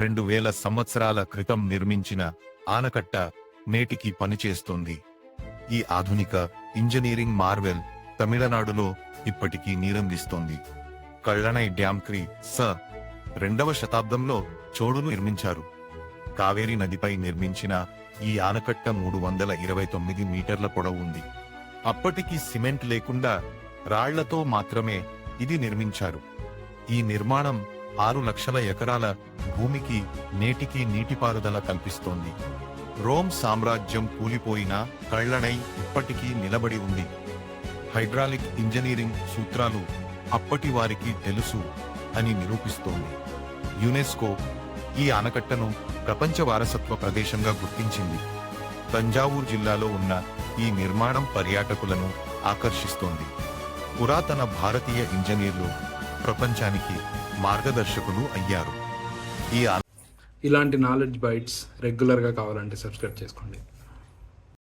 2000 సంవత్సరాల క్రితం నిర్మించిన ఆనకట్ట నేటికి పనిచేస్తోంది. ఈ ఆధునిక ఇంజనీరింగ్ మార్వెల్ తమిళనాడులో ఇప్పటికీ నీరందిస్తోంది. కళ్ళనై డ్యామ్ క్రీ 2వ శతాబ్దంలో చోళులు నిర్మించారు. కావేరీ నదిపై నిర్మించిన ఈ ఆనకట్ట 329 మీటర్ల పొడవు ఉంది. అప్పటికి సిమెంట్ లేకుండా రాళ్లతో మాత్రమే ఇది నిర్మించారు. ఈ నిర్మాణం 6 లక్షల ఎకరాల భూమికి నేటికి నీటిపారుదల కల్పిస్తోంది. రోమ్ సామ్రాజ్యం కూలిపోయినా కళ్ళనై ఇప్పటికీ నిలబడి ఉంది. హైడ్రాలిక్ ఇంజనీరింగ్ సూత్రాలు అప్పటి వారికి తెలుసు అని నిరూపిస్తోంది. యునెస్కో ఈ ఆనకట్టను ప్రపంచ వారసత్వ ప్రదేశంగా గుర్తించింది. తంజావూరు జిల్లాలో ఉన్న ఈ నిర్మాణం పర్యాటకులను ఆకర్షిస్తోంది. పురాతన భారతీయ ఇంజనీర్లు ప్రపంచానికి మార్గదర్శకులు అయ్యారు. ఇలాంటి నాలెడ్జ్ బైట్స్ రెగ్యులర్గా కావాలంటే సబ్స్క్రైబ్ చేసుకోండి.